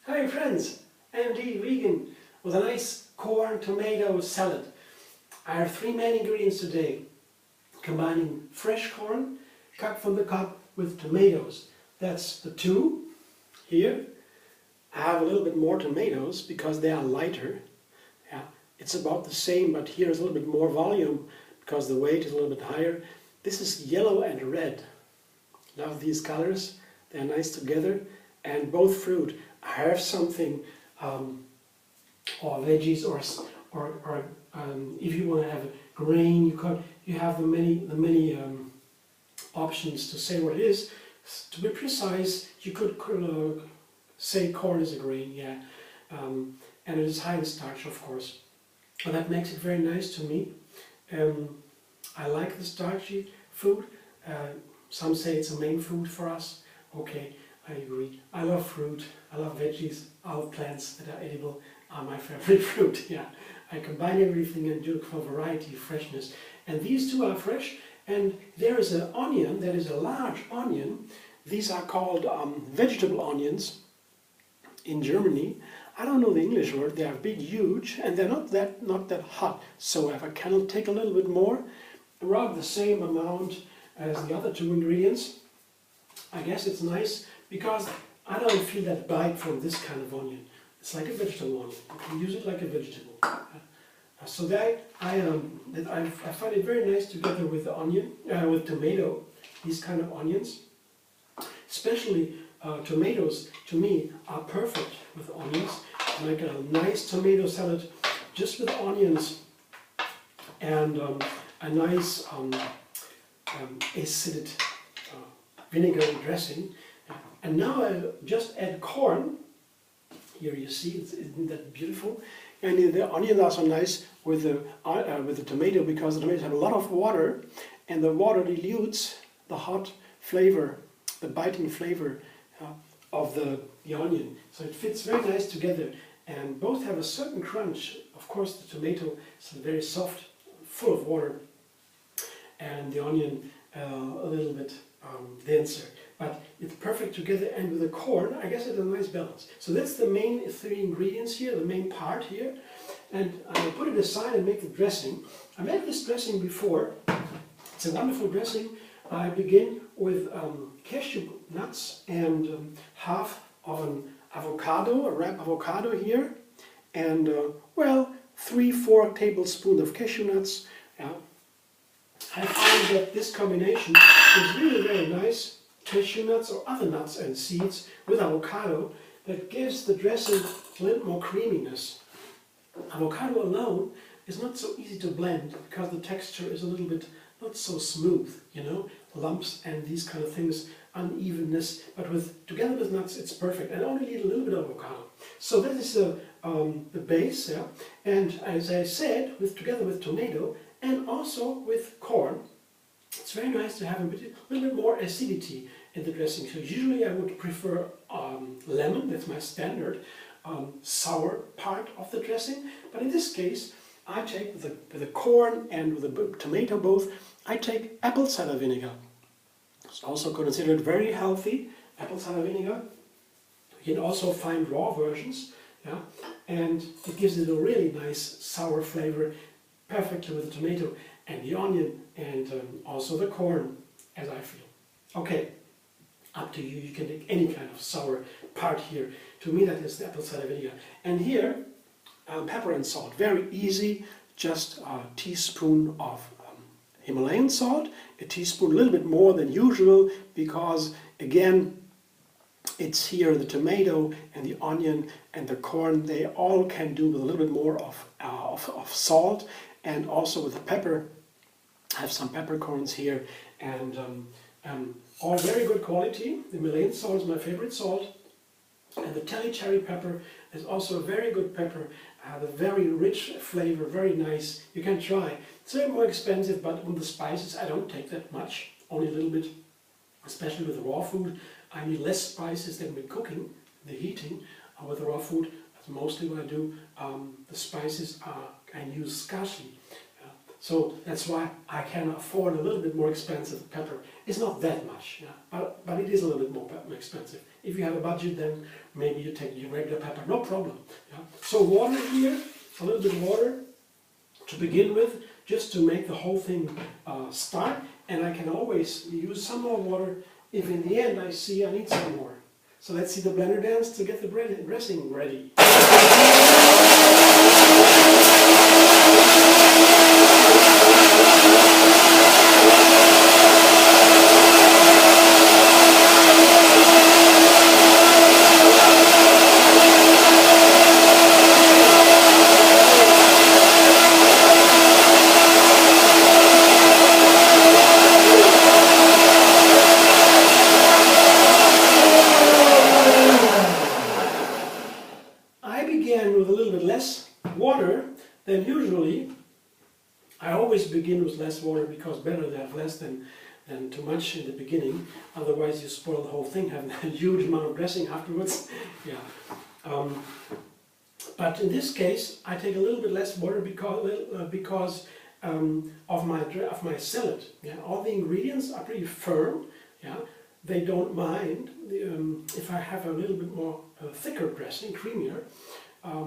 Hi friends, MD Vegan with a nice corn tomato salad. I have three main ingredients today, combining fresh corn cut from the cob with tomatoes. That's the two here. I have a little bit more tomatoes because they are lighter. Yeah, it's about the same, but here is a little bit more volume because the weight is a little bit higher. This is yellow and red. Love these colors, they're nice together. And both fruit. I have something, or veggies, or if you want to have grain, you have the many options to say what it is. To be precise, you could say corn is a grain, yeah, and it is high in starch, of course. But that makes it very nice to me. I like the starchy food. Some say it's a main food for us. Okay. I agree. I love fruit, I love veggies, all plants that are edible are my favorite fruit. Yeah, I combine everything and do it for variety, freshness. And these two are fresh, and there is an onion that is a large onion. These are called vegetable onions in Germany. I don't know the English word. They are big, huge, and they're not that hot. So if I can take a little bit more, around the same amount as the other two ingredients, I guess it's nice. Because I don't feel that bite from this kind of onion. It's like a vegetable onion. You can use it like a vegetable. So I find it very nice together with the onion, with tomato, these kind of onions. Especially tomatoes, to me, are perfect with onions. Make a nice tomato salad just with onions and a nice acidic vinegar dressing. And now I just add corn. Here you see, isn't that beautiful? And the onions are so nice with the tomato because the tomatoes have a lot of water, and the water dilutes the hot flavor, the biting flavor of the onion. So it fits very nice together, and both have a certain crunch. Of course, the tomato is very soft, full of water, and the onion a little bit denser. But it's perfect together, and with the corn, I guess it's a nice balance. So that's the main three ingredients here, the main part here. And I will put it aside and make the dressing. I made this dressing before. It's a wonderful dressing. I begin with cashew nuts and half of an avocado, a ripe avocado here. And, well, 3-4 tablespoons of cashew nuts. Yeah. I find that this combination is really very nice. Cashew nuts or other nuts and seeds with avocado, that gives the dressing a little more creaminess. Avocado alone is not so easy to blend because the texture is a little bit not so smooth, you know, lumps and these kind of things, unevenness, but together with nuts it's perfect, and only need a little bit of avocado. So that is the base, yeah. And as I said, together with tomato and also with corn, it's very nice to have a little bit more acidity in the dressing. So usually I would prefer lemon, that's my standard sour part of the dressing. But in this case, I take with the corn and with the tomato both, I take apple cider vinegar. It's also considered very healthy, apple cider vinegar. You can also find raw versions, yeah, and it gives it a really nice sour flavor, perfectly with the tomato and the onion, and also the corn, as I feel. Okay, up to you. You can take any kind of sour part here. To me, that is the apple cider vinegar. And here, pepper and salt. Very easy. Just a teaspoon of Himalayan salt. A teaspoon, a little bit more than usual, because again, it's here the tomato and the onion and the corn. They all can do with a little bit more of salt, and also with the pepper. I have some peppercorns here, and all very good quality. The Himalayan salt is my favorite salt, and the Telly cherry pepper is also a very good pepper. A very rich flavor, very nice. You can try. It's a bit more expensive, but with the spices I don't take that much, only a little bit. Especially with raw food, I need less spices than with cooking, the heating. With raw food, that's mostly what I do. The spices I use scarcely. So that's why I can afford a little bit more expensive pepper. It's not that much, yeah, but it is a little bit more expensive. If you have a budget, then maybe you take your regular pepper, no problem. Yeah. So water here, a little bit of water to begin with, just to make the whole thing start. And I can always use some more water if in the end I see I need some more. So let's see the blender dance to get the dressing ready. With a little bit less water than usually. I always begin with less water because better to have less than too much in the beginning. Otherwise you spoil the whole thing, having a huge amount of dressing afterwards. Yeah. But in this case I take a little bit less water because of my salad. Yeah. All the ingredients are pretty firm. Yeah. They don't mind if I have a little bit more thicker dressing, creamier.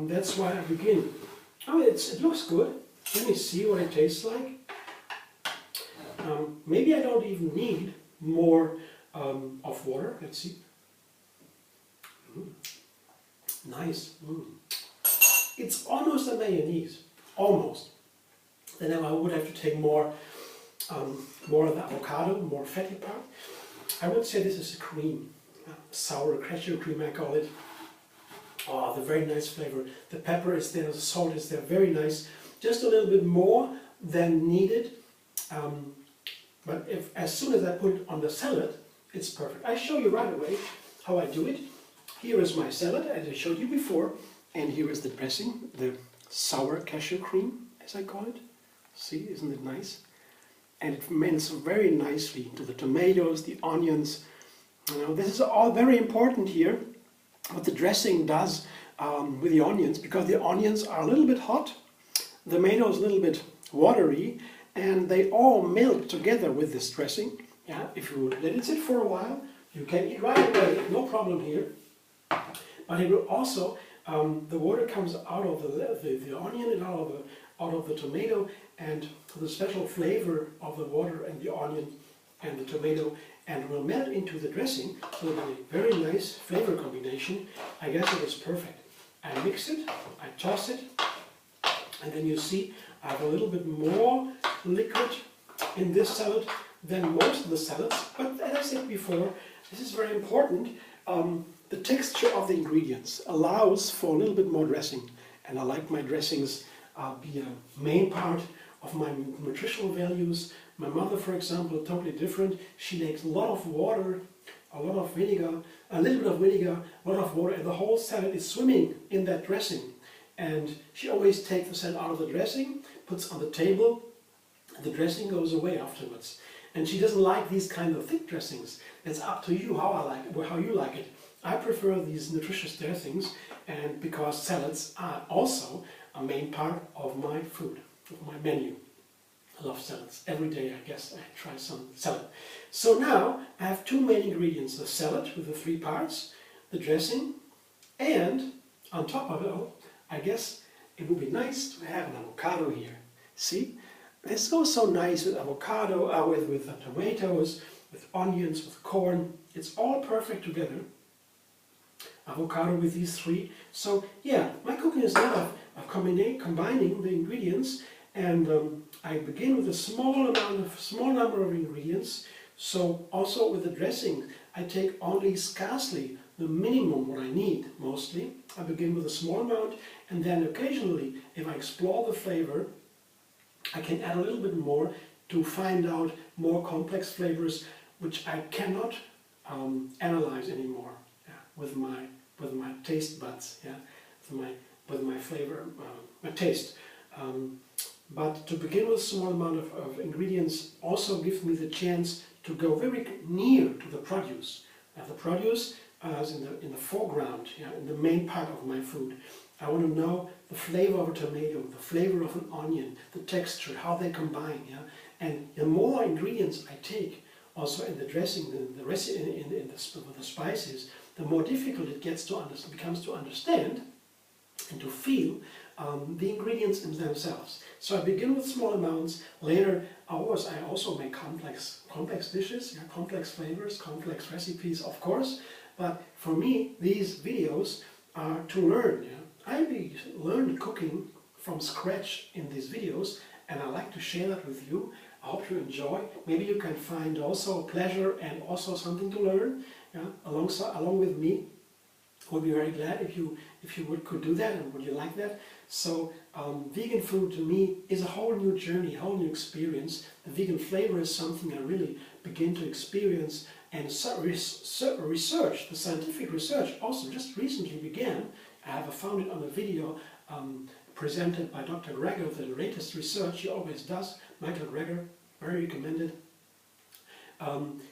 That's why I begin. Oh, it looks good. Let me see what it tastes like. Maybe I don't even need more of water. Let's see. Nice. It's almost a mayonnaise. Almost. Then I would have to take more of the avocado, more fatty part. I would say this is a cream. Sour Cashew Cream, I call it. Oh, the very nice flavor. The pepper is there, the salt is there, very nice. Just a little bit more than needed. But as soon as I put it on the salad, it's perfect. I show you right away how I do it. Here is my salad, as I showed you before. And here is the dressing, the Sour Cashew Cream, as I call it. See, isn't it nice? And it melts very nicely into the tomatoes, the onions. You know, this is all very important here. What the dressing does with the onions, because the onions are a little bit hot, the tomato is a little bit watery, and they all melt together with this dressing. Yeah, if you let it sit for a while, you can eat right away, no problem here. But it will also, the water comes out of the onion and out of the tomato, and the special flavor of the water and the onion and the tomato, and will melt into the dressing, so that a very nice flavor combination. I guess it is perfect. I mix it, I toss it, and then you see I have a little bit more liquid in this salad than most of the salads. But as I said before, this is very important. The texture of the ingredients allows for a little bit more dressing, and I like my dressings be a main part of my nutritional values. My mother, for example, totally different. She makes a lot of water, a lot of vinegar, a little bit of vinegar, a lot of water, and the whole salad is swimming in that dressing. And she always takes the salad out of the dressing, puts on the table, and the dressing goes away afterwards. And she doesn't like these kind of thick dressings. It's up to you how I like it, or how you like it. I prefer these nutritious dressings, and because salads are also a main part of my food, of my menu. I love salads. Every day, I guess, I try some salad. So now, I have two main ingredients. The salad with the 3 parts, the dressing, and on top of it all, I guess it would be nice to have an avocado here. See? This goes so nice with avocado, with the tomatoes, with onions, with corn. It's all perfect together. Avocado with these 3. So, yeah, my cooking is not of combining the ingredients. And I begin with a small number of ingredients. So also with the dressing, I take only scarcely the minimum what I need mostly. I begin with a small amount, and then occasionally, if I explore the flavor, I can add a little bit more to find out more complex flavors which I cannot analyze anymore with my taste buds, with my flavor, my taste. But to begin with a small amount of ingredients also gives me the chance to go very near to the produce. The produce is in the foreground, in the main part of my food. I want to know the flavor of a tomato, the flavor of an onion, the texture, how they combine. Yeah? And the more ingredients I take, also in the dressing, with the spices, the more difficult it becomes to understand and to feel the ingredients in themselves. So I begin with small amounts. Later, I also make complex dishes, yeah, complex flavors, complex recipes, of course. But for me, these videos are to learn. Yeah? I learned cooking from scratch in these videos, and I like to share that with you. I hope you enjoy. Maybe you can find also pleasure and also something to learn, yeah, along with me. Would be very glad if you could do that, and would you like that? So vegan food to me is a whole new journey, a whole new experience. The vegan flavor is something I really begin to experience, and research, the scientific research also just recently began. I have found it on a video presented by Dr. Greger, the latest research he always does. Michael Greger, very recommended.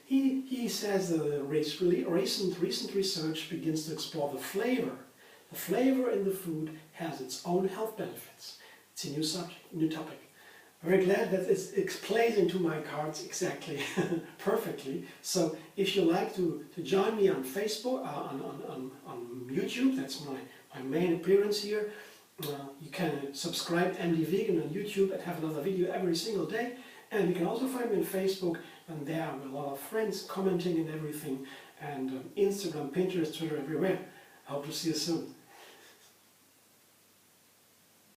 He says that recent research begins to explore the flavor. The flavor in the food has its own health benefits. It's a new subject, new topic. Very glad that it plays into my cards exactly, perfectly. So if you like to join me on Facebook, on YouTube, that's my main appearance here. You can subscribe MD Vegan on YouTube and have another video every single day. And you can also find me on Facebook, and there are a lot of friends commenting and everything, and Instagram, Pinterest, Twitter, everywhere. I hope to see you soon.